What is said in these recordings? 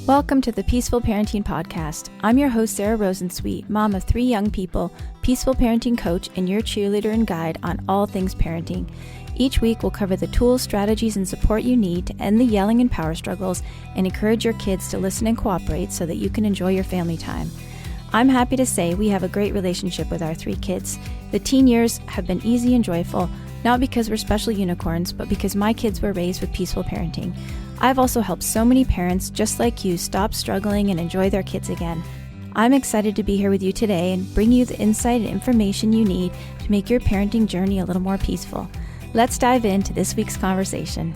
Welcome to the Peaceful Parenting Podcast. I'm your host, Sarah Rosensweet, mom of 3 young people, peaceful parenting coach, and your cheerleader and guide on all things parenting. Each week, we'll cover the tools, strategies, and support you need to end the yelling and power struggles and encourage your kids to listen and cooperate so that you can enjoy your family time. I'm happy to say we have a great relationship with our 3 kids. The teen years have been easy and joyful, not because we're special unicorns, but because my kids were raised with peaceful parenting. I've also helped so many parents just like you stop struggling and enjoy their kids again. I'm excited to be here with you today and bring you the insight and information you need to make your parenting journey a little more peaceful. Let's dive into this week's conversation.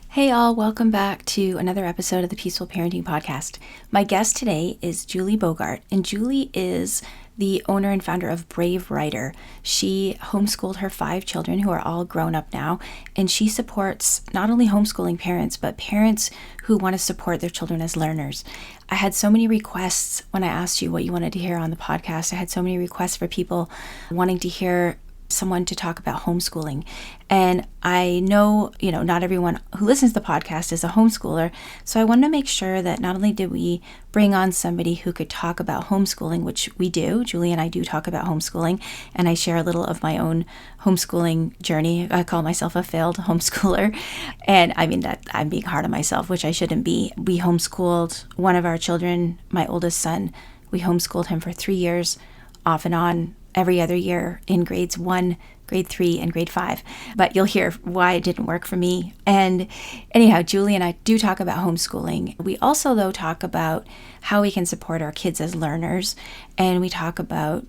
Hey all, welcome back to another episode of the Peaceful Parenting Podcast. My guest today is Julie Bogart, and Julie is the owner and founder of Brave Writer. She homeschooled her 5 children who are all grown up now, and she supports not only homeschooling parents, but parents who want to support their children as learners. I had so many requests when I asked you what you wanted to hear on the podcast. I had so many requests for people wanting to hear someone to talk about homeschooling. And I know, not everyone who listens to the podcast is a homeschooler. So I wanted to make sure that not only did we bring on somebody who could talk about homeschooling, which we do, Julie and I do talk about homeschooling, and I share a little of my own homeschooling journey. I call myself a failed homeschooler. And I mean that I'm being hard on myself, which I shouldn't be. We homeschooled one of our children, my oldest son. We homeschooled him for 3 years, off and on, every other year in grades 1, grade 3, and grade 5. But you'll hear why it didn't work for me. And anyhow, Julie and I do talk about homeschooling. We also, though, talk about how we can support our kids as learners. And we talk about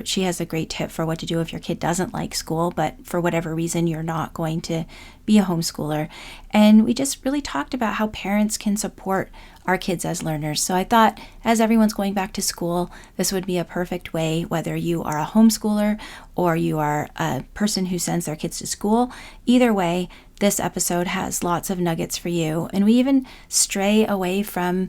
she has a great tip for what to do if your kid doesn't like school, but for whatever reason, you're not going to be a homeschooler. And we just really talked about how parents can support our kids as learners. So I thought, as everyone's going back to school, this would be a perfect way, whether you are a homeschooler or you are a person who sends their kids to school. Either way, this episode has lots of nuggets for you. And we even stray away from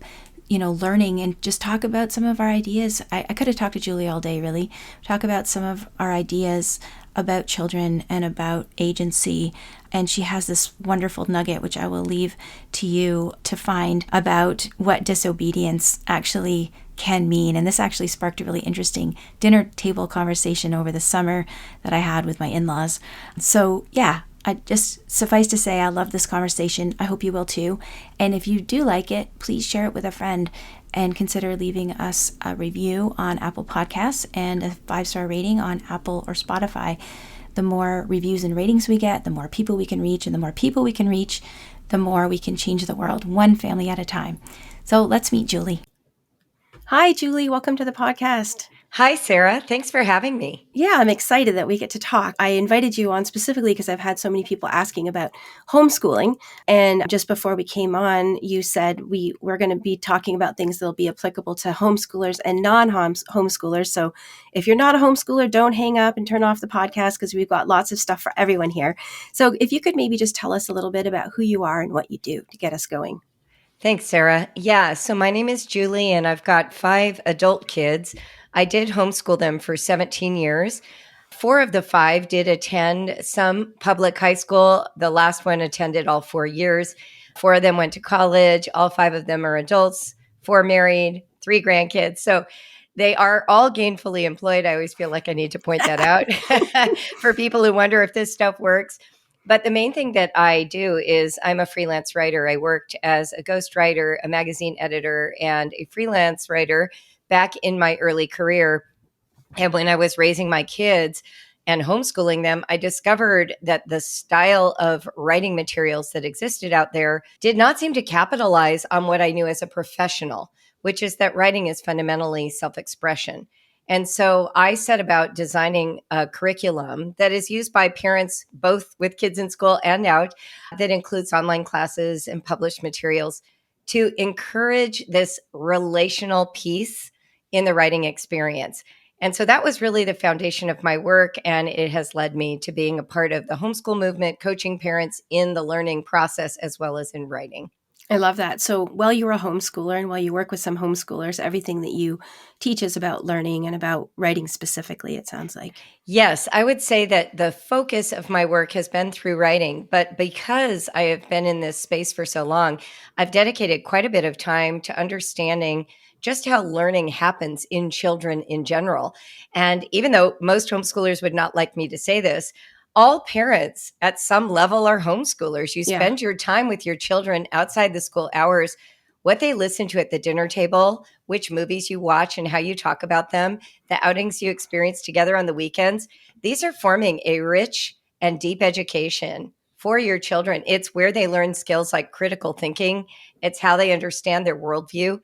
learning and just talk about some of our ideas. I could have talked to Julie all day, really. Talk about some of our ideas about children and about agency. And she has this wonderful nugget, which I will leave to you to find, about what disobedience actually can mean. And this actually sparked a really interesting dinner table conversation over the summer that I had with my in-laws. So yeah, I just suffice to say, I love this conversation. I hope you will too. And if you do like it, please share it with a friend and consider leaving us a review on Apple Podcasts and a 5-star rating on Apple or Spotify. The more reviews and ratings we get, the more people we can reach, and the more people we can reach, the more we can change the world, one family at a time. So let's meet Julie. Hi, Julie. Welcome to the podcast. Hi, Sarah. Thanks for having me. Yeah, I'm excited that we get to talk. I invited you on specifically because I've had so many people asking about homeschooling. And just before we came on, you said we're going to be talking about things that will be applicable to homeschoolers and non-homeschoolers. So if you're not a homeschooler, don't hang up and turn off the podcast because we've got lots of stuff for everyone here. So if you could maybe just tell us a little bit about who you are and what you do to get us going. Thanks, Sarah. Yeah, so my name is Julie, and I've got 5 adult kids. I did homeschool them for 17 years. 4 of the 5 did attend some public high school. The last one attended all 4 years. 4 of them went to college. All 5 of them are adults, 4 married, 3 grandkids. So they are all gainfully employed. I always feel like I need to point that out for people who wonder if this stuff works. But the main thing that I do is I'm a freelance writer. I worked as a ghostwriter, a magazine editor, and a freelance writer back in my early career. And when I was raising my kids and homeschooling them, I discovered that the style of writing materials that existed out there did not seem to capitalize on what I knew as a professional, which is that writing is fundamentally self-expression. And so I set about designing a curriculum that is used by parents, both with kids in school and out, that includes online classes and published materials to encourage this relational piece in the writing experience. And so that was really the foundation of my work. And it has led me to being a part of the homeschool movement, coaching parents in the learning process as well as in writing. I love that. So while you're a homeschooler and while you work with some homeschoolers, everything that you teach is about learning and about writing specifically, it sounds like. Yes, I would say that the focus of my work has been through writing, but because I have been in this space for so long, I've dedicated quite a bit of time to understanding just how learning happens in children in general. And even though most homeschoolers would not like me to say this, all parents at some level are homeschoolers. You Yeah. spend your time with your children outside the school hours, what they listen to at the dinner table, which movies you watch, and how you talk about them, the outings you experience together on the weekends. These are forming a rich and deep education for your children. It's where they learn skills like critical thinking, it's how they understand their worldview.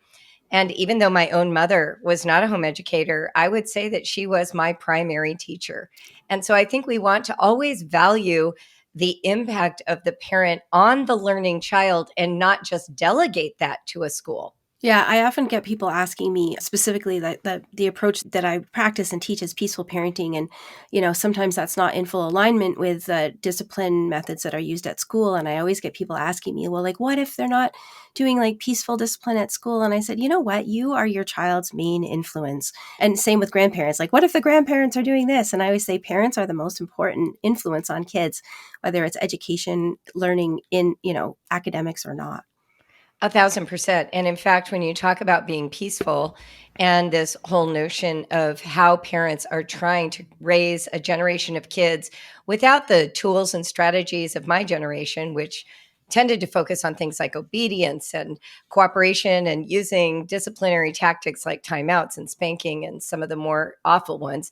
And even though my own mother was not a home educator, I would say that she was my primary teacher. And so I think we want to always value the impact of the parent on the learning child and not just delegate that to a school. Yeah, I often get people asking me specifically that the approach that I practice and teach is peaceful parenting. And, sometimes that's not in full alignment with the discipline methods that are used at school. And I always get people asking me, well, like, what if they're not doing like peaceful discipline at school? And I said, you know what? You are your child's main influence. And same with grandparents. Like, what if the grandparents are doing this? And I always say parents are the most important influence on kids, whether it's education, learning in, academics or not. 1,000%. And in fact, when you talk about being peaceful and this whole notion of how parents are trying to raise a generation of kids without the tools and strategies of my generation, which tended to focus on things like obedience and cooperation and using disciplinary tactics like timeouts and spanking and some of the more awful ones,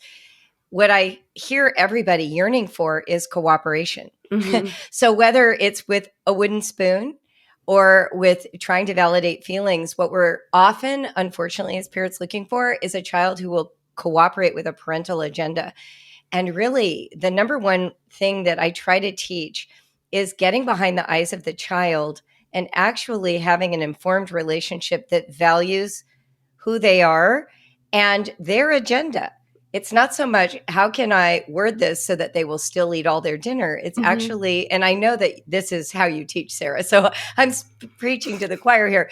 what I hear everybody yearning for is cooperation. Mm-hmm. So whether it's with a wooden spoon or with trying to validate feelings, what we're often, unfortunately, as parents looking for is a child who will cooperate with a parental agenda. And really, the number one thing that I try to teach is getting behind the eyes of the child and actually having an informed relationship that values who they are and their agenda. It's not so much how can I word this so that they will still eat all their dinner. It's Mm-hmm. actually, and I know that this is how you teach, Sarah. So I'm preaching to the choir here.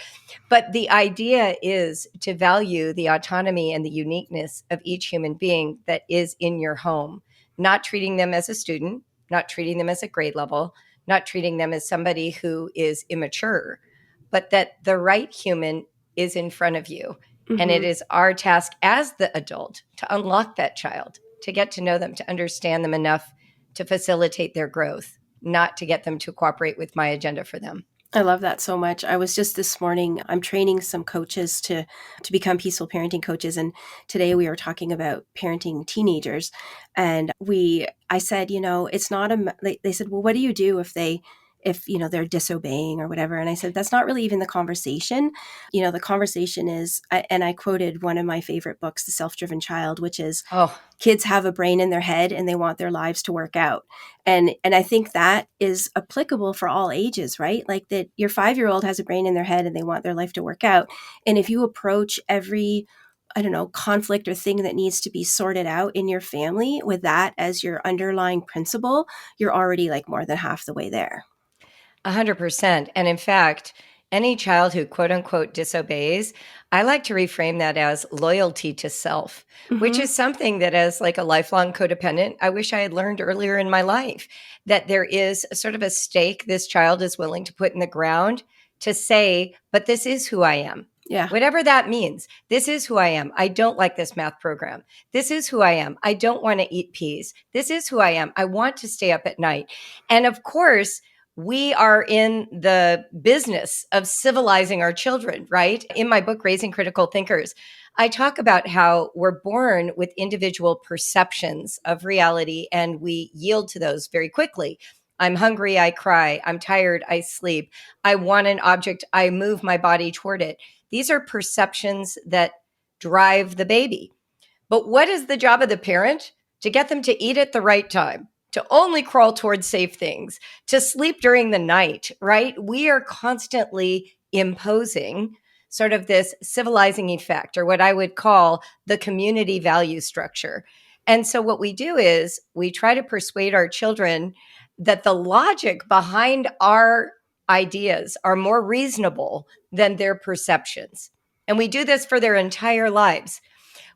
But the idea is to value the autonomy and the uniqueness of each human being that is in your home, not treating them as a student, not treating them as a grade level, not treating them as somebody who is immature, but that the right human is in front of you. And it Mm-hmm. is our task as the adult to unlock that child, to get to know them, to understand them enough to facilitate their growth, not to get them to cooperate with my agenda for them. I love that so much. I was just this morning, I'm training some coaches to become peaceful parenting coaches. And today we were talking about parenting teenagers. And I said, it's not they said, well, what do you do if they're disobeying or whatever? And I said, that's not really even the conversation. The conversation is, and I quoted one of my favorite books, The Self-Driven Child, which is, Oh, kids have a brain in their head and they want their lives to work out. And I think that is applicable for all ages, right? Like that your 5-year-old has a brain in their head and they want their life to work out. And if you approach every, I don't know, conflict or thing that needs to be sorted out in your family with that as your underlying principle, you're already like more than half the way there. 100%. And in fact, any child who quote unquote disobeys, I like to reframe that as loyalty to self, which Mm-hmm. is something that as like a lifelong codependent, I wish I had learned earlier in my life, that there is a sort of a stake this child is willing to put in the ground to say, but this is who I am. Yeah. Whatever that means, this is who I am. I don't like this math program. This is who I am. I don't want to eat peas. This is who I am. I want to stay up at night. And of course, we are in the business of civilizing our children, right? In my book, Raising Critical Thinkers, I talk about how we're born with individual perceptions of reality and we yield to those very quickly. I'm hungry, I cry. I'm tired, I sleep. I want an object, I move my body toward it. These are perceptions that drive the baby. But what is the job of the parent? To get them to eat at the right time, to only crawl towards safe things, to sleep during the night, right? We are constantly imposing sort of this civilizing effect, or what I would call the community value structure. And so what we do is we try to persuade our children that the logic behind our ideas are more reasonable than their perceptions. And we do this for their entire lives.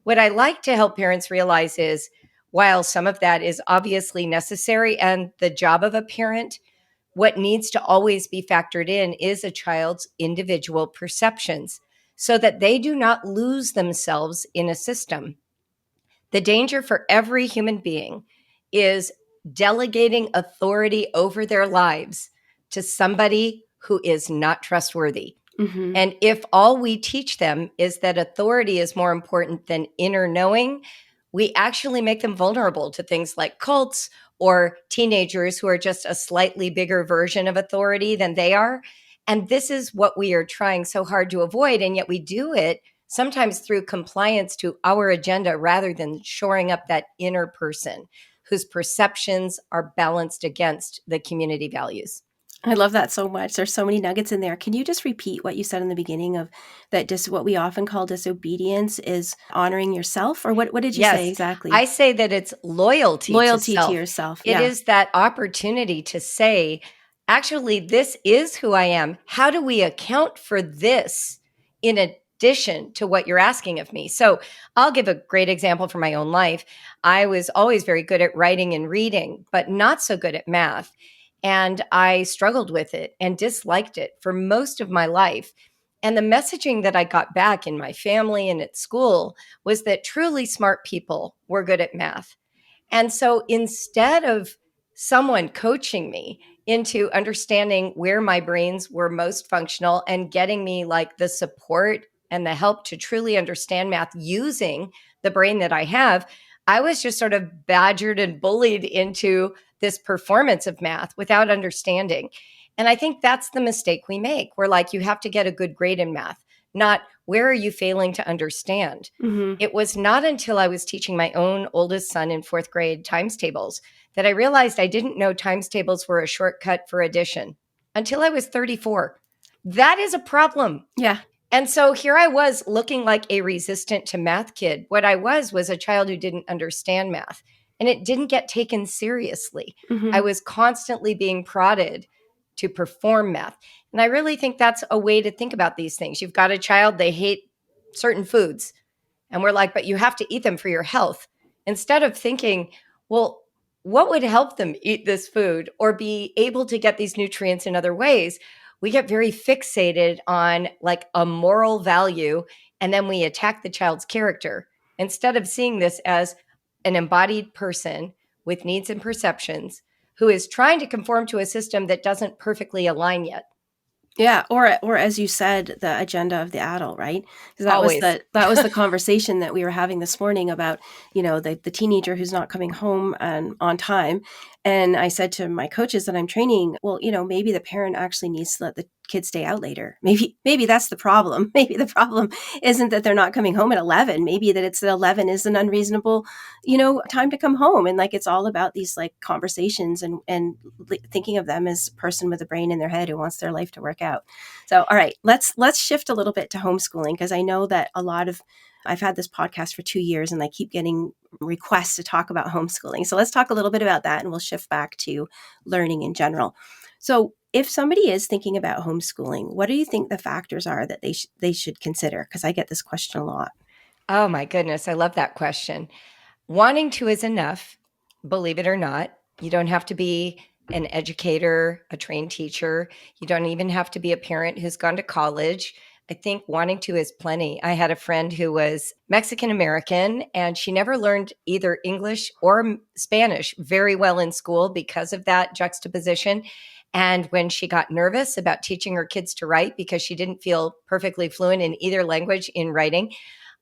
What I like to help parents realize is while some of that is obviously necessary and the job of a parent, what needs to always be factored in is a child's individual perceptions so that they do not lose themselves in a system. The danger for every human being is delegating authority over their lives to somebody who is not trustworthy. Mm-hmm. And if all we teach them is that authority is more important than inner knowing, we actually make them vulnerable to things like cults or teenagers who are just a slightly bigger version of authority than they are. And this is what we are trying so hard to avoid. And yet we do it sometimes through compliance to our agenda rather than shoring up that inner person whose perceptions are balanced against the community values. I love that so much. There's so many nuggets in there. Can you just repeat what you said in the beginning of that what we often call disobedience is honoring yourself? Or what did you say Yes, exactly? I say that it's loyalty to Loyalty to self. yourself. It Yeah. is that opportunity to say, actually, this is who I am. How do we account for this in addition to what you're asking of me? So I'll give a great example from my own life. I was always very good at writing and reading, but not so good at math. And I struggled with it and disliked it for most of my life. And the messaging that I got back in my family and at school was that truly smart people were good at math. And so instead of someone coaching me into understanding where my brains were most functional and getting me like the support and the help to truly understand math using the brain that I have, I was just sort of badgered and bullied into this performance of math without understanding. And I think that's the mistake we make. We're like, you have to get a good grade in math, not where are you failing to understand? Mm-hmm. It was not until I was teaching my own oldest son in fourth grade times tables that I realized I didn't know times tables were a shortcut for addition until I was 34. That is a problem. Yeah. And so here I was looking like a resistant to math kid. What I was a child who didn't understand math and it didn't get taken seriously. Mm-hmm. I was constantly being prodded to perform math. And I really think that's a way to think about these things. You've got a child, they hate certain foods. And we're like, but you have to eat them for your health. Instead of thinking, well, what would help them eat this food or be able to get these nutrients in other ways? We get very fixated on like a moral value, and then we attack the child's character instead of seeing this as an embodied person with needs and perceptions who is trying to conform to a system that doesn't perfectly align yet. Yeah, or as you said, the agenda of the adult, right? Because Always. that was the conversation that we were having this morning about, the teenager who's not coming home on time. And I said to my coaches that I'm training, well, maybe the parent actually needs to let the kids stay out later. Maybe that's the problem. Maybe the problem isn't that they're not coming home at 11. Maybe that it's that 11 is an unreasonable, time to come home. And like, it's all about these like conversations and thinking of them as a person with a brain in their head who wants their life to work out. So, all right, let's shift a little bit to homeschooling, because I know that I've had this podcast for 2 years and I keep getting requests to talk about homeschooling. So let's talk a little bit about that and we'll shift back to learning in general. So if somebody is thinking about homeschooling, what do you think the factors are that they should consider? Because I get this question a lot. Oh my goodness, I love that question. Wanting to is enough, believe it or not. You don't have to be an educator, a trained teacher. You don't even have to be a parent who's gone to college. I think wanting to is plenty. I had a friend who was Mexican American and she never learned either English or Spanish very well in school because of that juxtaposition. And when she got nervous about teaching her kids to write because she didn't feel perfectly fluent in either language in writing,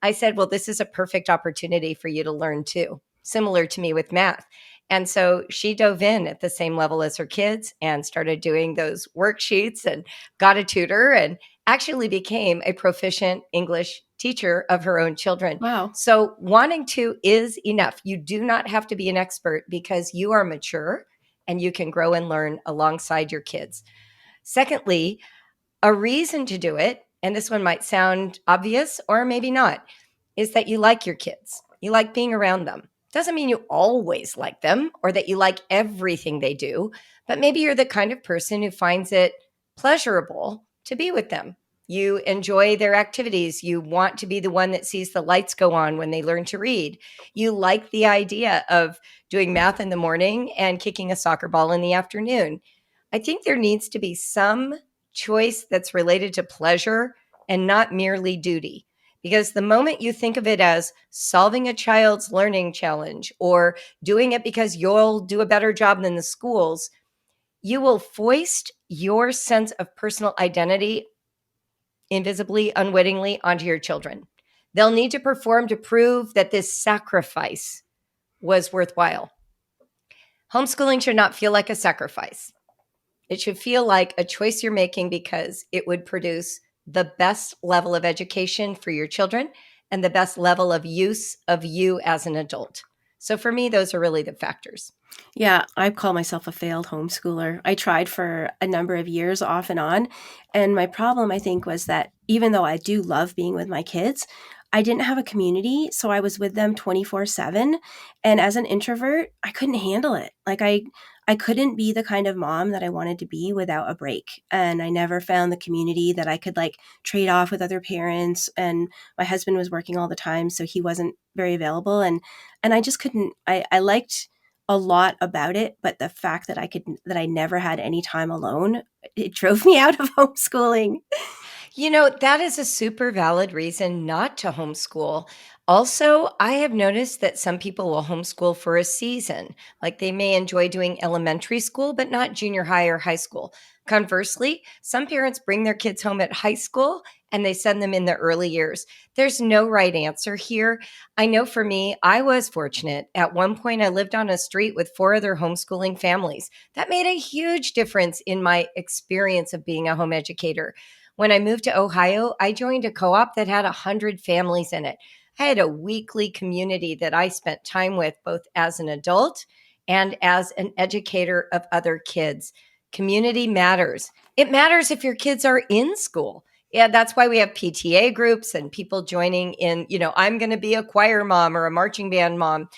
I said, well, this is a perfect opportunity for you to learn too, similar to me with math. And so she dove in at the same level as her kids and started doing those worksheets and got a tutor and actually became a proficient English teacher of her own children. Wow. So wanting to is enough. You do not have to be an expert because you are mature and you can grow and learn alongside your kids. Secondly, a reason to do it, and this one might sound obvious or maybe not, is that you like your kids. You like being around them. Doesn't mean you always like them or that you like everything they do, but maybe you're the kind of person who finds it pleasurable to be with them. You enjoy their activities. You want to be the one that sees the lights go on when they learn to read. You like the idea of doing math in the morning and kicking a soccer ball in the afternoon. I think there needs to be some choice that's related to pleasure and not merely duty. Because the moment you think of it as solving a child's learning challenge or doing it because you'll do a better job than the schools, you will foist your sense of personal identity invisibly, unwittingly onto your children. They'll need to perform to prove that this sacrifice was worthwhile. Homeschooling should not feel like a sacrifice. It should feel like a choice you're making because it would produce the best level of education for your children and the best level of use of you as an adult. So for me, those are really the factors. Yeah, I call myself a failed homeschooler. I tried for a number of years off and on. And my problem, I think, was that even though I do love being with my kids, I didn't have a community. So I was with them 24/7. And as an introvert, I couldn't handle it. I couldn't be the kind of mom that I wanted to be without a break. And I never found the community that I could trade off with other parents. And my husband was working all the time, so he wasn't very available. And I just couldn't, I liked a lot about it, but the fact that I never had any time alone, it drove me out of homeschooling. You know, that is a super valid reason not to homeschool. Also, I have noticed that some people will homeschool for a season. Like they may enjoy doing elementary school, but not junior high or high school. Conversely, some parents bring their kids home at high school and they send them in the early years. There's no right answer here. I know for me, I was fortunate. At one point, I lived on a street with 4 other homeschooling families. That made a huge difference in my experience of being a home educator. When I moved to Ohio, I joined a co-op that had 100 families in it. I had a weekly community that I spent time with both as an adult and as an educator of other kids. Community matters. It matters if your kids are in school. Yeah, that's why we have PTA groups and people joining in, I'm going to be a choir mom or a marching band mom.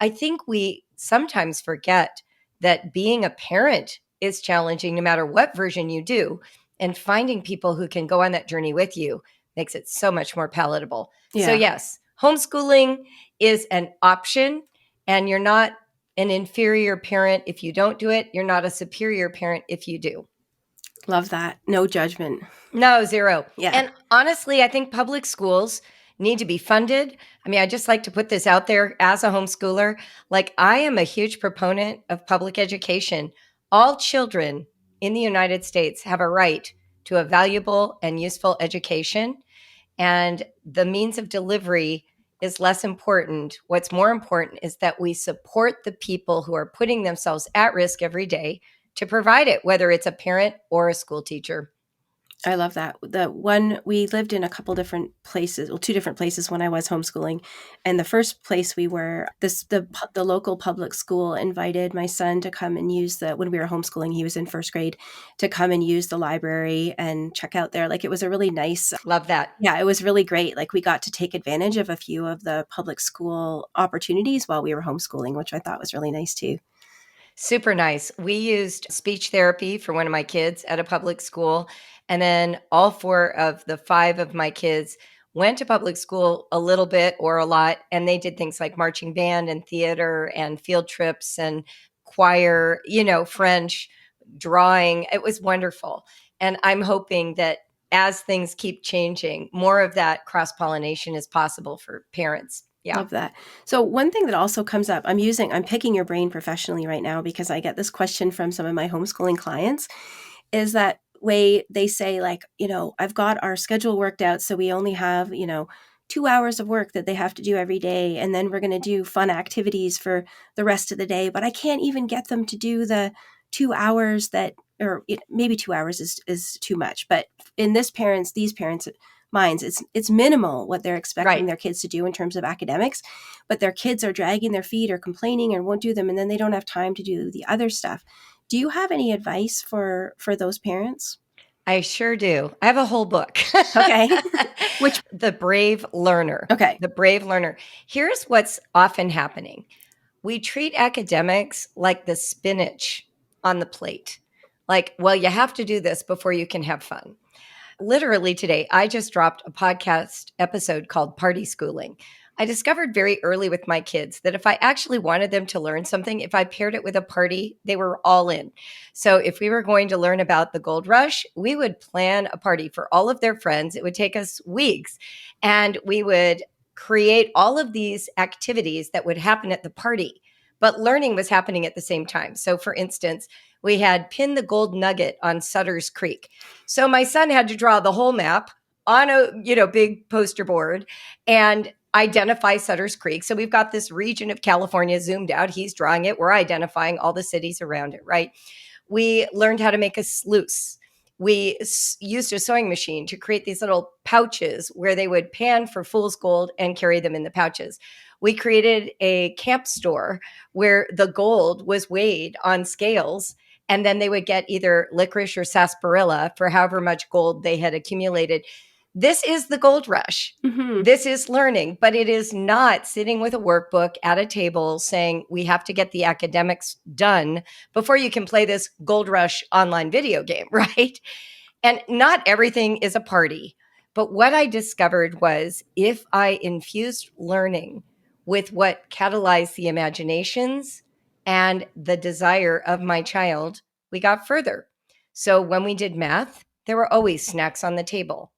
I think we sometimes forget that being a parent is challenging no matter what version you do. And finding people who can go on that journey with you makes it so much more palatable. So, Yeah. yes, homeschooling is an option, and you're not an inferior parent if you don't do it. You're not a superior parent if you do. Love that. No judgment. No, zero. Yeah. And honestly, I think public schools need to be funded. I mean, I just like to put this out there as a homeschooler. Like, I am a huge proponent of public education. All children in the United States have a right to a valuable and useful education. And the means of delivery is less important. What's more important is that we support the people who are putting themselves at risk every day to provide it, whether it's a parent or a school teacher. I love that. We lived in a couple different places, well, 2 different places when I was homeschooling. And the first place we were, the local public school invited my son to come and use when we were homeschooling, he was in first grade, to come and use the library and check out there. It was a really nice. Love that. Yeah, it was really great. We got to take advantage of a few of the public school opportunities while we were homeschooling, which I thought was really nice too. Super nice. We used speech therapy for one of my kids at a public school. And then all 4 of the 5 of my kids went to public school a little bit or a lot. And they did things like marching band and theater and field trips and choir, French, drawing. It was wonderful. And I'm hoping that as things keep changing, more of that cross-pollination is possible for parents. Yeah. Love that. So one thing that also comes up, I'm picking your brain professionally right now because I get this question from some of my homeschooling clients, is that way they say I've got our schedule worked out. So we only have, 2 hours of work that they have to do every day. And then we're going to do fun activities for the rest of the day. But I can't even get them to do the 2 hours maybe 2 hours is too much. But in these parents' minds, it's minimal what they're expecting their kids to do in terms of academics, but their kids are dragging their feet or complaining and won't do them, and then they don't have time to do the other stuff. Do you have any advice for those parents? I sure do. I have a whole book. Okay. Which The Brave Learner. Okay. The Brave Learner. Here's what's often happening. We treat academics like the spinach on the plate. Like, well, you have to do this before you can have fun. Literally today, I just dropped a podcast episode called Party Schooling. I discovered very early with my kids that if I actually wanted them to learn something, if I paired it with a party, they were all in. So if we were going to learn about the gold rush, we would plan a party for all of their friends. It would take us weeks, and we would create all of these activities that would happen at the party. But learning was happening at the same time. So for instance, we had pin the gold nugget on Sutter's Creek. So my son had to draw the whole map on a, big poster board and identify Sutter's Creek. So we've got this region of California zoomed out. He's drawing it. We're identifying all the cities around it, right? We learned how to make a sluice. We used a sewing machine to create these little pouches where they would pan for fool's gold and carry them in the pouches. We created a camp store where the gold was weighed on scales, and then they would get either licorice or sarsaparilla for however much gold they had accumulated. This is the gold rush. Mm-hmm. This is learning, but it is not sitting with a workbook at a table saying we have to get the academics done before you can play this gold rush online video game, right? And not everything is a party. But what I discovered was if I infused learning with what catalyzed the imaginations and the desire of my child, we got further. So when we did math, there were always snacks on the table.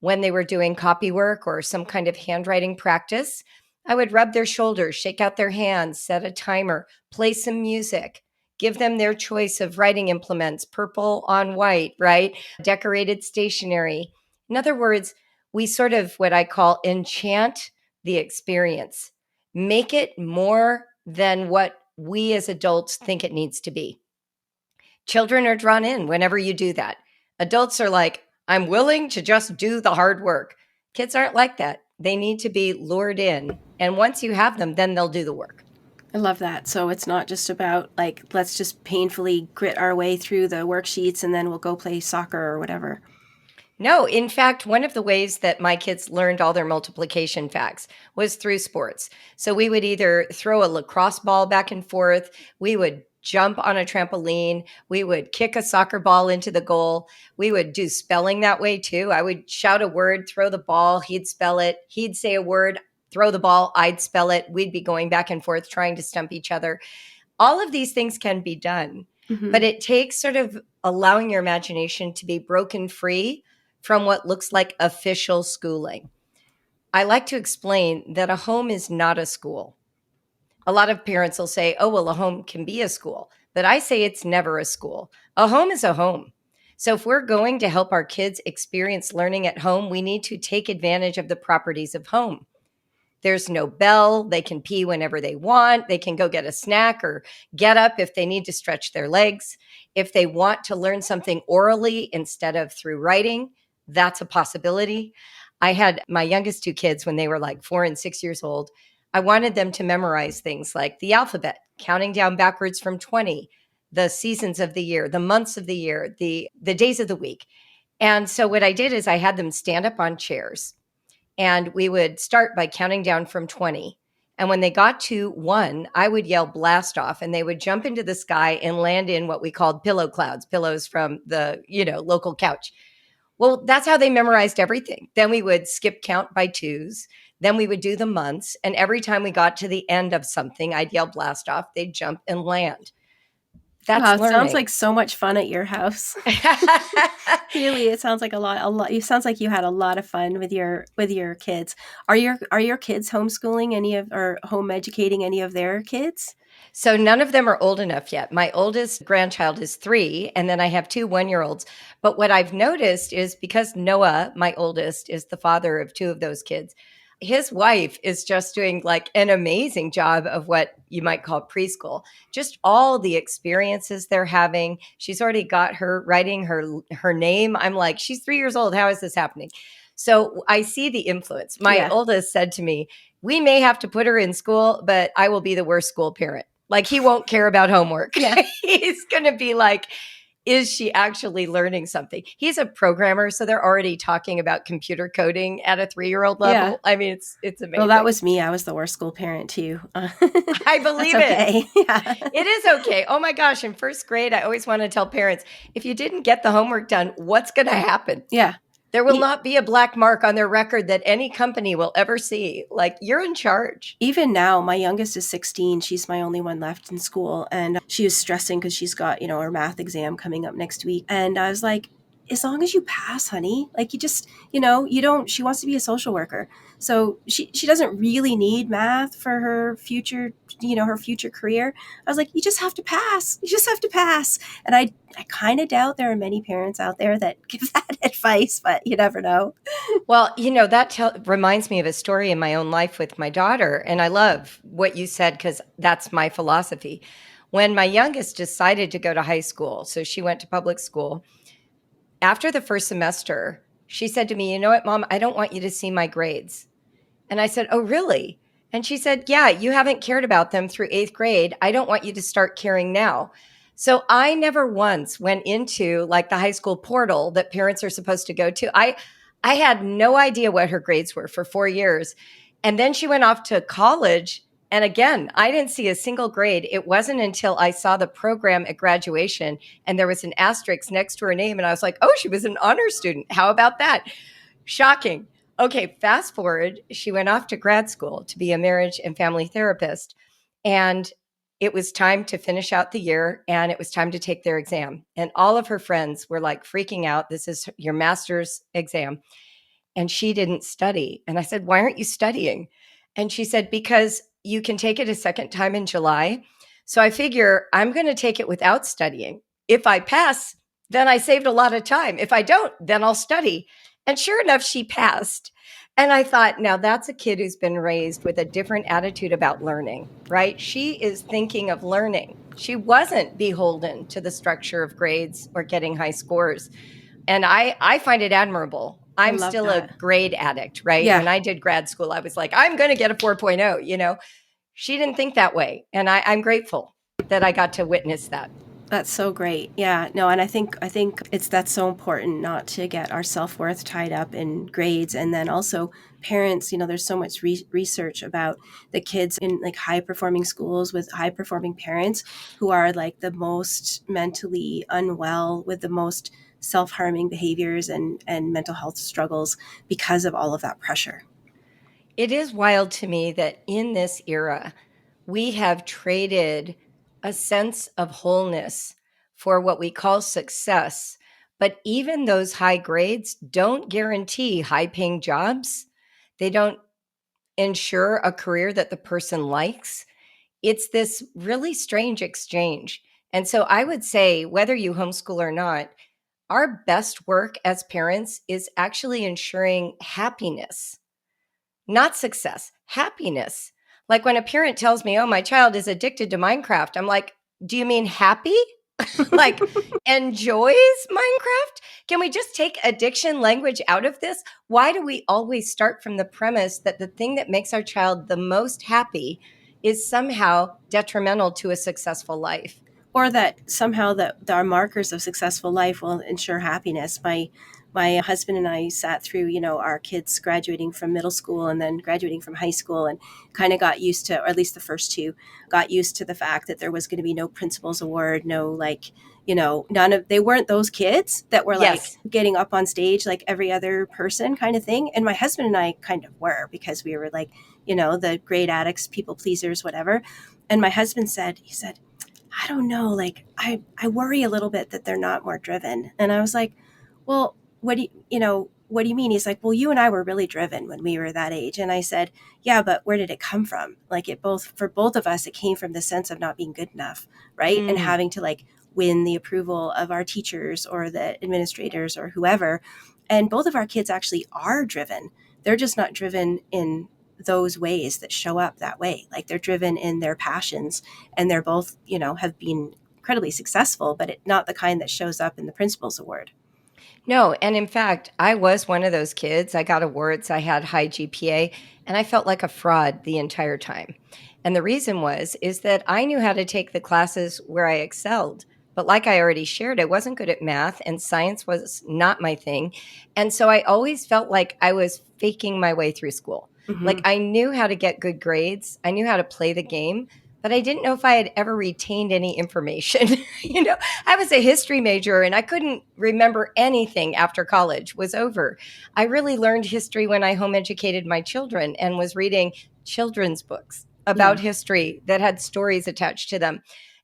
When they were doing copy work or some kind of handwriting practice, I would rub their shoulders, shake out their hands, set a timer, play some music, give them their choice of writing implements, purple on white, right? Decorated stationery. In other words, we sort of what I call enchant the experience, make it more than what we as adults think it needs to be. Children are drawn in whenever you do that. Adults are like, I'm willing to just do the hard work. Kids aren't like that. They need to be lured in. And once you have them, then they'll do the work. I love that. So it's not just about like, let's just painfully grit our way through the worksheets and then we'll go play soccer or whatever. No, in fact, one of the ways that my kids learned all their multiplication facts was through sports. So we would either throw a lacrosse ball back and forth, we would jump on a trampoline, we would kick a soccer ball into the goal, we would do spelling that way too. I would shout a word, throw the ball, he'd spell it, he'd say a word, throw the ball, I'd spell it. We'd be going back and forth trying to stump each other. All of these things can be done, but it takes sort of allowing your imagination to be broken free from what looks like official schooling. I like to explain that a home is not a school. A lot of parents will say, oh, well, a home can be a school. But I say it's never a school. A home is a home. So if we're going to help our kids experience learning at home, we need to take advantage of the properties of home. There's no bell. They can pee whenever they want. They can go get a snack or get up if they need to stretch their legs. If they want to learn something orally instead of through writing, that's a possibility. I had my youngest two kids when they were like 4 and 6 years old. I wanted them to memorize things like the alphabet, counting down backwards from 20, the seasons of the year, the months of the year, the days of the week. And so what I did is I had them stand up on chairs. And we would start by counting down from 20. And when they got to 1, I would yell blast off and they would jump into the sky and land in what we called pillow clouds, pillows from the, local couch. Well, that's how they memorized everything. Then we would skip count by 2s. Then we would do the months. And every time we got to the end of something, I'd yell blast off. They'd jump and land. That's wow, it learning. sounds like so much fun at your house. Really, it sounds like a lot. It sounds like you had a lot of fun with your kids. Are your kids homeschooling or home educating any of their kids? So none of them are old enough yet. My oldest grandchild is 3, and then I have 2 one-year-olds. But what I've noticed is because Noah, my oldest, is the father of 2 of those kids, his wife is just doing like an amazing job of what you might call preschool. Just all the experiences they're having. She's already got her writing her name. I'm like, she's 3 years old. How is this happening? So I see the influence. My oldest said to me, we may have to put her in school, but I will be the worst school parent. Like he won't care about homework. Yeah. He's going to be like, is she actually learning something? He's a programmer, so they're already talking about computer coding at a 3-year-old level. Yeah. I mean, it's amazing. Well, that was me. I was the worst school parent too. I believe That's okay. it. Yeah. It is okay. Oh my gosh. In first grade, I always want to tell parents, if you didn't get the homework done, what's going to happen? Yeah. There will not be a black mark on their record that any company will ever see. Like, you're in charge. Even now, my youngest is 16. She's my only one left in school. And she was stressing because she's got, her math exam coming up next week. And I was like, as long as you pass, honey, like you just, she wants to be a social worker. So she doesn't really need math for her future, her future career. I was like, you just have to pass. You just have to pass. And I kind of doubt there are many parents out there that give that advice, but you never know. Well, that reminds me of a story in my own life with my daughter. And I love what you said because that's my philosophy. When my youngest decided to go to high school, so she went to public school, after the first semester, she said to me, you know what, Mom, I don't want you to see my grades. And I said, oh, really? And she said, yeah, you haven't cared about them through 8th grade. I don't want you to start caring now. So I never once went into like the high school portal that parents are supposed to go to. I had no idea what her grades were for 4 years. And then she went off to college. And again, I didn't see a single grade. It wasn't until I saw the program at graduation and there was an asterisk next to her name. And I was like, oh, she was an honor student. How about that? Shocking. Okay, fast forward, she went off to grad school to be a marriage and family therapist. And it was time to finish out the year and it was time to take their exam. And all of her friends were like freaking out. This is your master's exam. And she didn't study. And I said, why aren't you studying? And she said, because you can take it a second time in July. So I figure I'm going to take it without studying. If I pass, then I saved a lot of time. If I don't, then I'll study. And sure enough, she passed. And I thought, now that's a kid who's been raised with a different attitude about learning, right? She is thinking of learning. She wasn't beholden to the structure of grades or getting high scores. And I find it admirable. I'm still that. a grade addict, right? Yeah. When I did grad school, I was like, I'm going to get a 4.0, She didn't think that way. And I'm grateful that I got to witness that. That's so great. Yeah, no, and I think that's so important not to get our self-worth tied up in grades. And then also parents, there's so much research about the kids in like high performing schools with high performing parents who are like the most mentally unwell with the most self-harming behaviors and mental health struggles because of all of that pressure. It is wild to me that in this era, we have traded a sense of wholeness for what we call success. But even those high grades don't guarantee high paying jobs. They don't ensure a career that the person likes. It's this really strange exchange. And so I would say, whether you homeschool or not, our best work as parents is actually ensuring happiness, not success, happiness. Like when a parent tells me, oh, my child is addicted to Minecraft, I'm like, do you mean happy? Like enjoys Minecraft? Can we just take addiction language out of this? Why do we always start from the premise that the thing that makes our child the most happy is somehow detrimental to a successful life? Or that somehow that our markers of successful life will ensure happiness. My husband and I sat through, our kids graduating from middle school and then graduating from high school and kind of got used to, or at least the first two, got used to the fact that there was going to be no principal's award, no they weren't those kids that were like getting up on stage like every other person kind of thing. And my husband and I kind of were because we were like, the grade addicts, people pleasers, whatever. And my husband said, I don't know, like I worry a little bit that they're not more driven. And I was like, well, what do you mean? He's like, well, you and I were really driven when we were that age. And I said, yeah, but where did it come from? Like for both of us, it came from the sense of not being good enough, right? And having to like win the approval of our teachers or the administrators or whoever. And both of our kids actually are driven. They're just not driven in those ways that show up that way. Like they're driven in their passions and they're both, have been incredibly successful, but not the kind that shows up in the principal's award. No. And in fact, I was one of those kids. I got awards. I had high GPA and I felt like a fraud the entire time. And the reason is that I knew how to take the classes where I excelled, But like I already shared, I wasn't good at math, and science was not my thing. And so I always felt like I was faking my way through school. Like I knew how to get good grades. I knew how to play the game, but I didn't know if I had ever retained any information. I was a history major and I couldn't remember anything after college was over. I really learned history when I home educated my children and was reading children's books about history that had stories attached to them.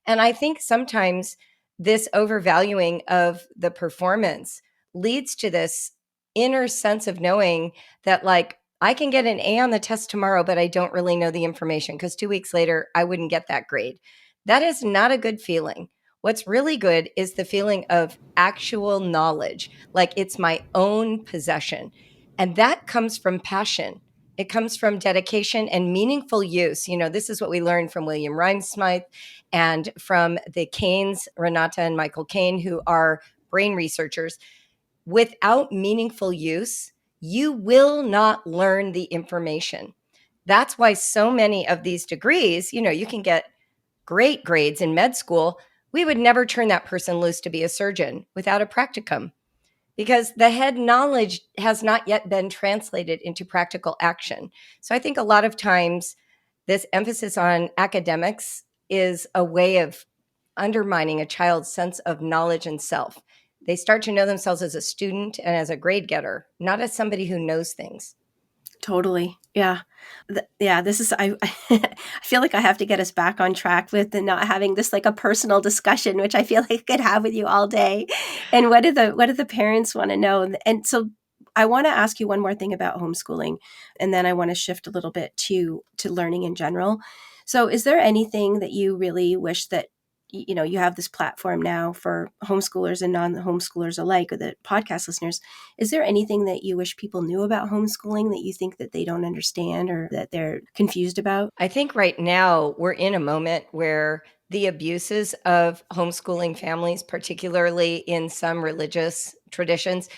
And I think sometimes this overvaluing of the performance leads to this inner sense of knowing that, like, I can get an A on the test tomorrow, but I don't really know the information because 2 weeks later, I wouldn't get that grade. That is not a good feeling. What's really good is the feeling of actual knowledge, like it's my own possession. And that comes from passion. It comes from dedication and meaningful use. This is what we learned from William Rosensweet and from the Canes, Renata and Michael Caine, who are brain researchers. Without meaningful use, you will not learn the information. That's why so many of these degrees, you can get great grades in med school. We would never turn that person loose to be a surgeon without a practicum because the head knowledge has not yet been translated into practical action. So I think a lot of times this emphasis on academics is a way of undermining a child's sense of knowledge and self. They start to know themselves as a student and as a grade getter, not as somebody who knows things. Totally. Yeah. This is, I feel like I have to get us back on track with the not having this like a personal discussion, which I feel like I could have with you all day. And what do the parents want to know? And so I want to ask you one more thing about homeschooling, and then I want to shift a little bit to learning in general. So is there anything that you really wish that you have this platform now for homeschoolers and non-homeschoolers alike, or the podcast listeners? Is there anything that you wish people knew about homeschooling that you think that they don't understand or that they're confused about? I think right now we're in a moment where the abuses of homeschooling families, particularly in some religious traditions,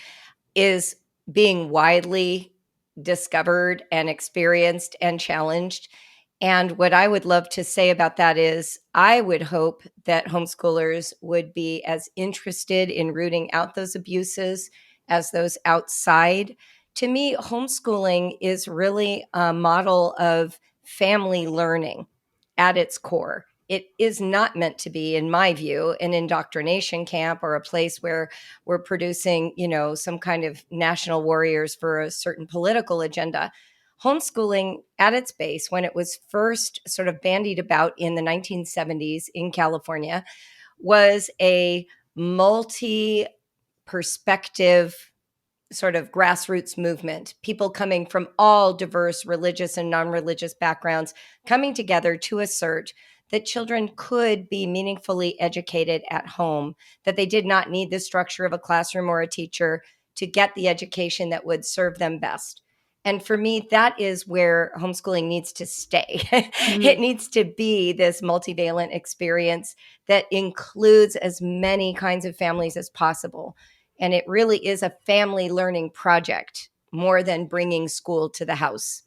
is being widely discovered and experienced and challenged. And what I would love to say about that is I would hope that homeschoolers would be as interested in rooting out those abuses as those outside. To me, homeschooling is really a model of family learning at its core. It is not meant to be, in my view, an indoctrination camp or a place where we're producing, some kind of national warriors for a certain political agenda. Homeschooling at its base, when it was first sort of bandied about in the 1970s in California, was a multi-perspective sort of grassroots movement, people coming from all diverse religious and non-religious backgrounds coming together to assert that children could be meaningfully educated at home, that they did not need the structure of a classroom or a teacher to get the education that would serve them best. And for me, that is where homeschooling needs to stay. It needs to be this multivalent experience that includes as many kinds of families as possible. And it really is a family learning project more than bringing school to the house.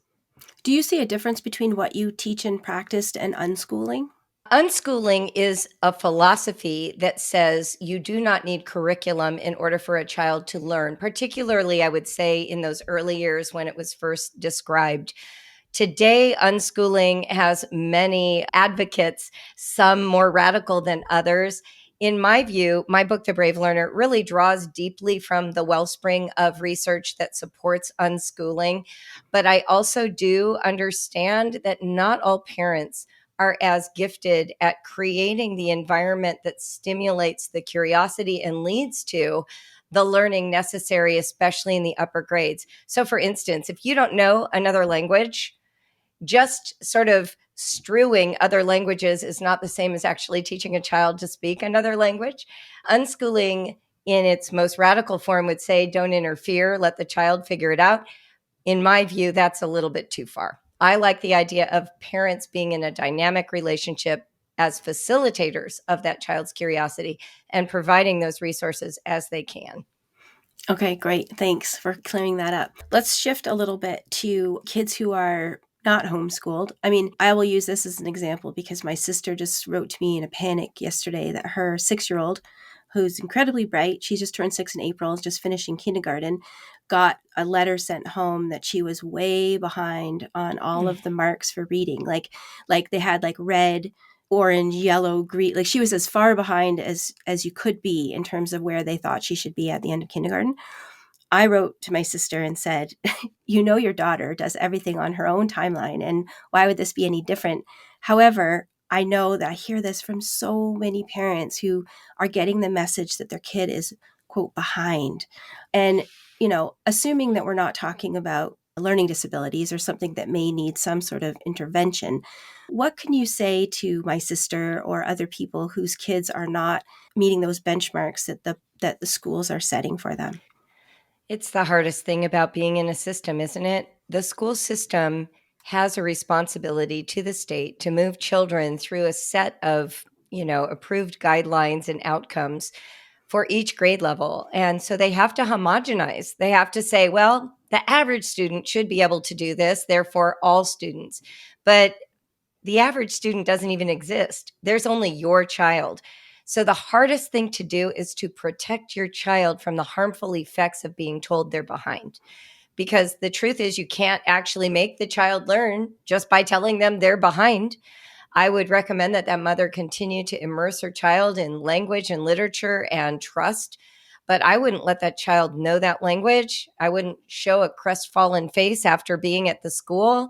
Do you see a difference between what you teach and practiced and unschooling? Unschooling is a philosophy that says you do not need curriculum in order for a child to learn, particularly, I would say, in those early years when it was first described. Today, unschooling has many advocates, some more radical than others. In my view, my book, The Brave Learner, really draws deeply from the wellspring of research that supports unschooling. But I also do understand that not all parents are as gifted at creating the environment that stimulates the curiosity and leads to the learning necessary, especially in the upper grades. So, for instance, if you don't know another language, just sort of strewing other languages is not the same as actually teaching a child to speak another language. Unschooling in its most radical form would say, don't interfere, let the child figure it out. In my view, that's a little bit too far. I like the idea of parents being in a dynamic relationship as facilitators of that child's curiosity and providing those resources as they can. Okay, great. Thanks for clearing that up. Let's shift a little bit to kids who are not homeschooled. I mean, I will use this as an example because my sister just wrote to me in a panic yesterday that her 6-year-old, who's incredibly bright, she just turned 6 in April, is just finishing kindergarten, got a letter sent home that she was way behind on all of the marks for reading. Like they had like red, orange, yellow, green. Like she was as far behind as you could be in terms of where they thought she should be at the end of kindergarten. I wrote to my sister and said, you know, your daughter does everything on her own timeline, and why would this be any different? However, I know that I hear this from so many parents who are getting the message that their kid is, quote, behind. And, you know, assuming that we're not talking about learning disabilities or something that may need some sort of intervention, what can you say to my sister or other people whose kids are not meeting those benchmarks that the schools are setting for them? It's the hardest thing about being in a system, isn't it? The school system has a responsibility to the state to move children through a set of, approved guidelines and outcomes for each grade level. And so they have to homogenize. They have to say, well, the average student should be able to do this, therefore all students. But the average student doesn't even exist. There's only your child. So the hardest thing to do is to protect your child from the harmful effects of being told they're behind. Because the truth is, you can't actually make the child learn just by telling them they're behind. I would recommend that mother continue to immerse her child in language and literature and trust. But I wouldn't let that child know that language. I wouldn't show a crestfallen face after being at the school.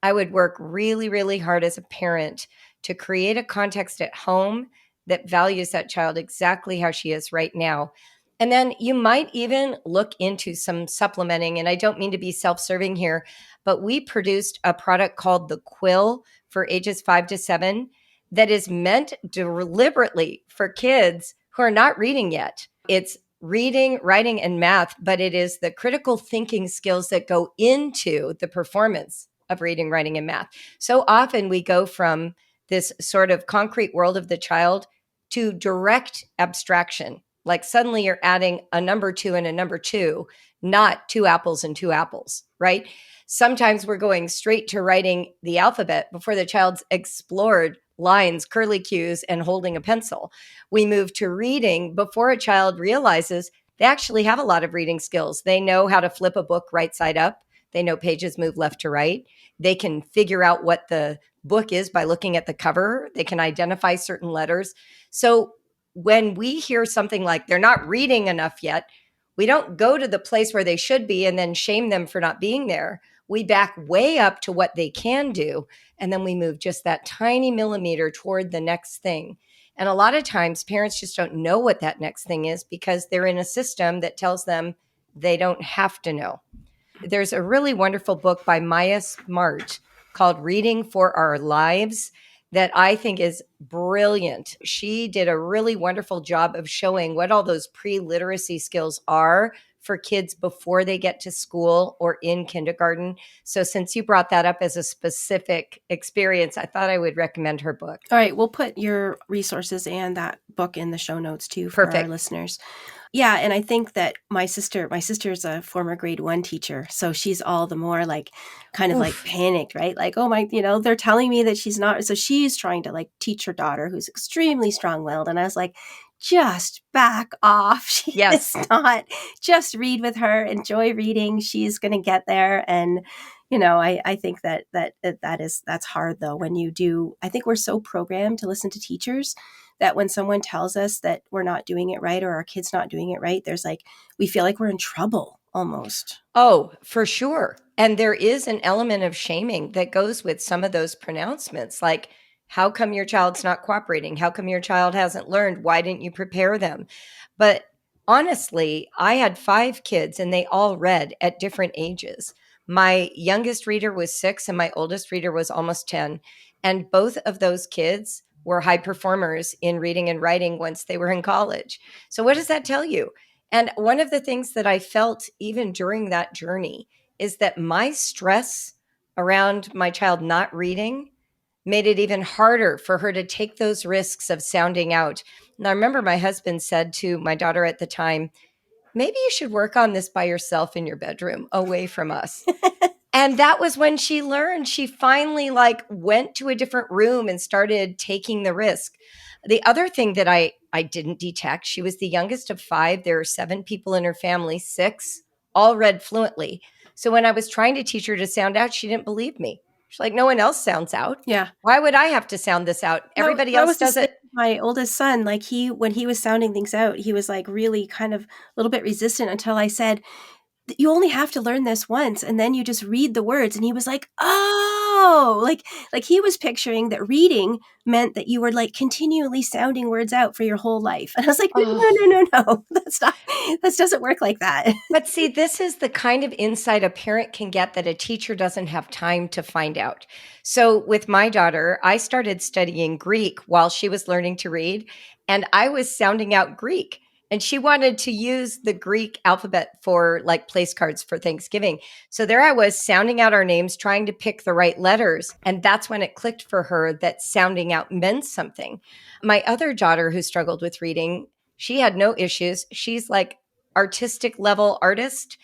I would work really, really hard as a parent to create a context at home that values that child exactly how she is right now. And then you might even look into some supplementing. And I don't mean to be self-serving here, but we produced a product called the Quill for ages 5 to 7 that is meant deliberately for kids who are not reading yet. It's reading, writing, and math, but it is the critical thinking skills that go into the performance of reading, writing, and math. So often we go from this sort of concrete world of the child to direct abstraction. Like suddenly you're adding a number 2 and a number 2, not 2 apples and 2 apples, right? Sometimes we're going straight to writing the alphabet before the child's explored lines, curly cues, and holding a pencil. We move to reading before a child realizes they actually have a lot of reading skills. They know how to flip a book right side up. They know pages move left to right. They can figure out what the book is by looking at the cover. They can identify certain letters. So when we hear something like they're not reading enough yet, we don't go to the place where they should be and then shame them for not being there. We back way up to what they can do. And then we move just that tiny millimeter toward the next thing. And a lot of times parents just don't know what that next thing is because they're in a system that tells them they don't have to know. There's a really wonderful book by Maya Smart called Reading for Our Lives that I think is brilliant. She did a really wonderful job of showing what all those pre-literacy skills are for kids before they get to school or in kindergarten. So since you brought that up as a specific experience, I thought I would recommend her book. All right, we'll put your resources and that book in the show notes too for Perfect. our listeners. Yeah, and I think that my sister's a former grade 1 teacher, so she's all the more like kind of like panicked, right? Like, oh my, they're telling me that she's not. So she's trying to like teach her daughter who's extremely strong-willed, and I was like, just back off. She Yes. is not. Just read with her, enjoy reading. She's going to get there. And I think that's hard though when you do. I think we're so programmed to listen to teachers that when someone tells us that we're not doing it right or our kid's not doing it right, there's like, we feel like we're in trouble almost. Oh, for sure. And there is an element of shaming that goes with some of those pronouncements. Like, how come your child's not cooperating? How come your child hasn't learned? Why didn't you prepare them? But honestly, I had 5 kids and they all read at different ages. My youngest reader was 6 and my oldest reader was almost 10. And both of those kids were high performers in reading and writing once they were in college. So what does that tell you? And one of the things that I felt even during that journey is that my stress around my child not reading made it even harder for her to take those risks of sounding out. And I remember my husband said to my daughter at the time, maybe you should work on this by yourself in your bedroom away from us. And that was when she learned. She finally like went to a different room and started taking the risk. The other thing that I didn't detect, she was the youngest of 5. There are 7 people in her family, 6 all read fluently. So when I was trying to teach her to sound out, she didn't believe me. She's like, no one else sounds out. Yeah. Why would I have to sound this out? Everybody else does it. My oldest son, like when he was sounding things out, he was like really kind of a little bit resistant until I said, you only have to learn this once and then you just read the words. And he was like, oh, like he was picturing that reading meant that you were like continually sounding words out for your whole life. And I was like, no, that doesn't work like that. But see, this is the kind of insight a parent can get that a teacher doesn't have time to find out. So with my daughter, I started studying Greek while she was learning to read, and I was sounding out Greek. And she wanted to use the Greek alphabet for like place cards for Thanksgiving. So there I was sounding out our names, trying to pick the right letters. And that's when it clicked for her that sounding out meant something. My other daughter who struggled with reading, she had no issues. She's like artistic level artist.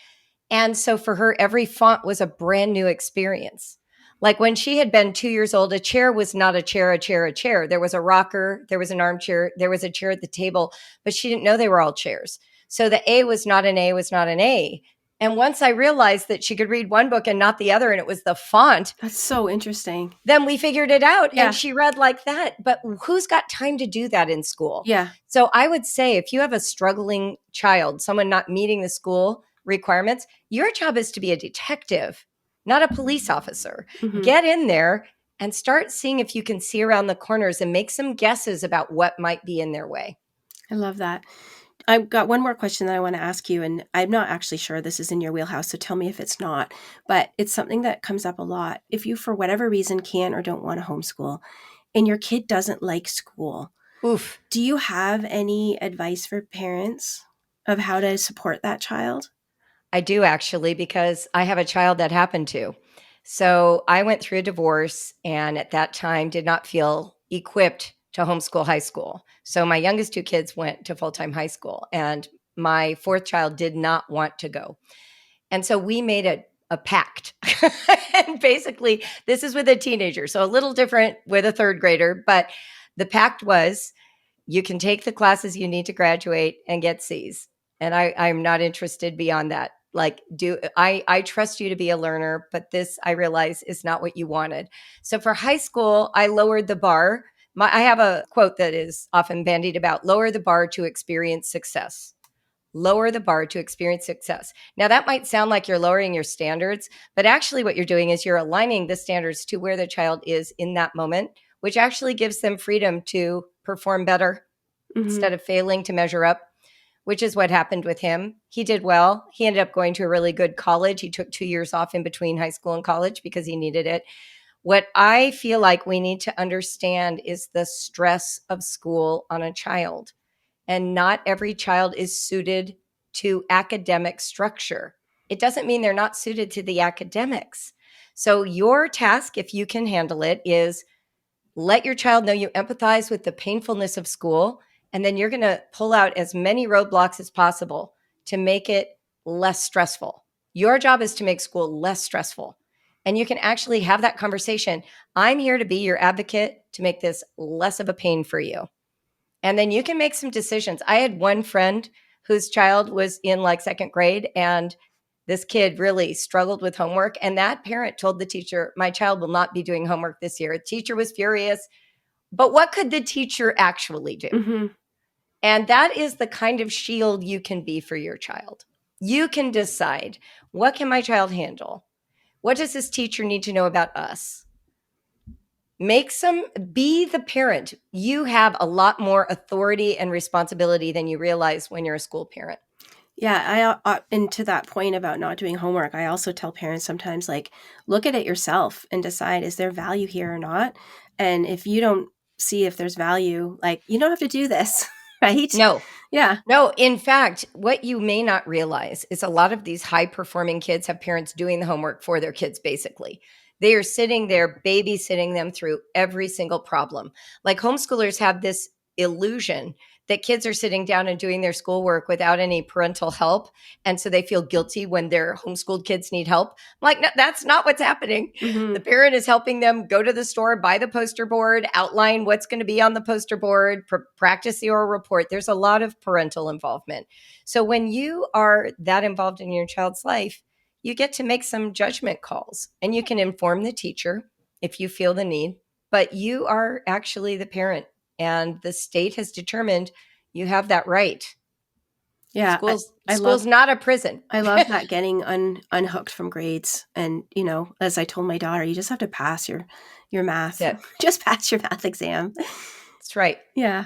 And so for her, every font was a brand new experience. Like when she had been 2 years old, a chair was not a chair, a chair, a chair. There was a rocker, there was an armchair, there was a chair at the table, but she didn't know they were all chairs. So the A was not an A, was not an A. And once I realized that she could read one book and not the other, and it was the font. That's so interesting. Then we figured it out, Yeah. and she read like that. But who's got time to do that in school? Yeah. So I would say if you have a struggling child, someone not meeting the school requirements, your job is to be a detective, not a police officer. Mhm. Get in there and start seeing if you can see around the corners and make some guesses about what might be in their way. I love that. I've got one more question that I want to ask you, and I'm not actually sure this is in your wheelhouse, so tell me if it's not, but it's something that comes up a lot. If you, for whatever reason, can or don't want to homeschool, and your kid doesn't like school, Oof. do you have any advice for parents of how to support that child? I do actually, because I have a child that happened to. So I went through a divorce and at that time did not feel equipped to homeschool high school. So my youngest 2 kids went to full-time high school and my 4th child did not want to go. And so we made a pact. And basically, this is with a teenager, so a little different with a 3rd grader, but the pact was you can take the classes you need to graduate and get C's. And I'm not interested beyond that. Like, I trust you to be a learner, but this I realize is not what you wanted. So for high school, I lowered the bar. I have a quote that is often bandied about: lower the bar to experience success. Lower the bar to experience success. Now that might sound like you're lowering your standards, but actually what you're doing is you're aligning the standards to where the child is in that moment, which actually gives them freedom to perform better instead of failing to measure up, which is what happened with him. He did well. He ended up going to a really good college. He took 2 years off in between high school and college because he needed it. What I feel like we need to understand is the stress of school on a child. And not every child is suited to academic structure. It doesn't mean they're not suited to the academics. So your task, if you can handle it, is let your child know you empathize with the painfulness of school, and then you're going to pull out as many roadblocks as possible to make it less stressful. Your job is to make school less stressful. And you can actually have that conversation. I'm here to be your advocate to make this less of a pain for you. And then you can make some decisions. I had one friend whose child was in like 2nd grade, and this kid really struggled with homework. And that parent told the teacher, my child will not be doing homework this year. The teacher was furious. But what could the teacher actually do? Mm-hmm. And that is the kind of shield you can be for your child. You can decide, what can my child handle? What does this teacher need to know about us? Be the parent. You have a lot more authority and responsibility than you realize when you're a school parent. Yeah, and to that point about not doing homework, I also tell parents sometimes, like, look at it yourself and decide, is there value here or not? And if you don't see if there's value, like, you don't have to do this, right? No. Yeah. No, in fact, what you may not realize is a lot of these high-performing kids have parents doing the homework for their kids, basically. They are sitting there babysitting them through every single problem. Like homeschoolers have this illusion that kids are sitting down and doing their schoolwork without any parental help. And so they feel guilty when their homeschooled kids need help. I'm like, no, that's not what's happening. Mm-hmm. The parent is helping them go to the store, buy the poster board, outline what's going to be on the poster board, practice the oral report. There's a lot of parental involvement. So when you are that involved in your child's life, you get to make some judgment calls, and you can inform the teacher if you feel the need, but you are actually the parent, and the state has determined you have that right. Yeah. School's not a prison. I love that, getting unhooked from grades. And, as I told my daughter, you just have to pass your math. Just pass your math exam. That's right. Yeah.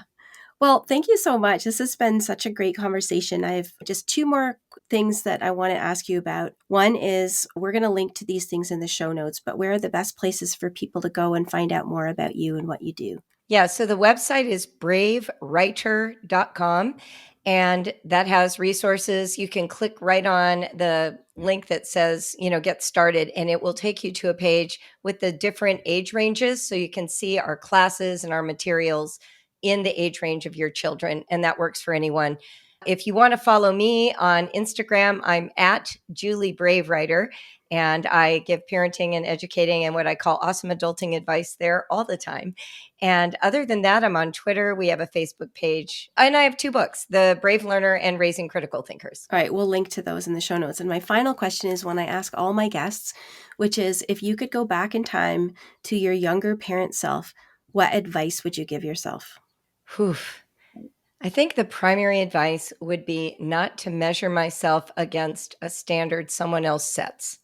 Well, thank you so much. This has been such a great conversation. I have just two more things that I want to ask you about. One is, we're going to link to these things in the show notes, but where are the best places for people to go and find out more about you and what you do? Yeah, so the website is bravewriter.com, and that has resources. You can click right on the link that says, get started, and it will take you to a page with the different age ranges, so you can see our classes and our materials in the age range of your children, and that works for anyone. If you want to follow me on Instagram, I'm at Julie Brave Writer, and I give parenting and educating and what I call awesome adulting advice there all the time. And other than that, I'm on Twitter. We have a Facebook page, and I have 2 books, The Brave Learner and Raising Critical Thinkers. All right, we'll link to those in the show notes. And my final question is one I ask all my guests, which is, if you could go back in time to your younger parent self, what advice would you give yourself? I think the primary advice would be not to measure myself against a standard someone else sets,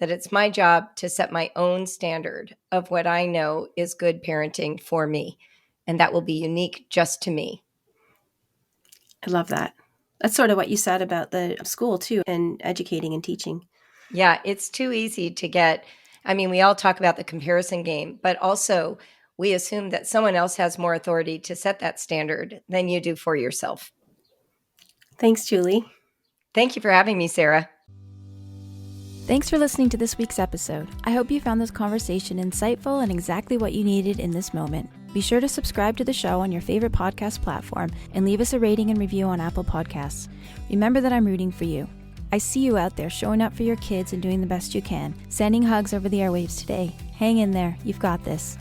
that it's my job to set my own standard of what I know is good parenting for me, and that will be unique just to me. I love that. That's sort of what you said about the school too, and educating and teaching. Yeah, it's too easy to get, we all talk about the comparison game, but also we assume that someone else has more authority to set that standard than you do for yourself. Thanks, Julie. Thank you for having me, Sarah. Thanks for listening to this week's episode. I hope you found this conversation insightful and exactly what you needed in this moment. Be sure to subscribe to the show on your favorite podcast platform and leave us a rating and review on Apple Podcasts. Remember that I'm rooting for you. I see you out there showing up for your kids and doing the best you can. Sending hugs over the airwaves today. Hang in there. You've got this.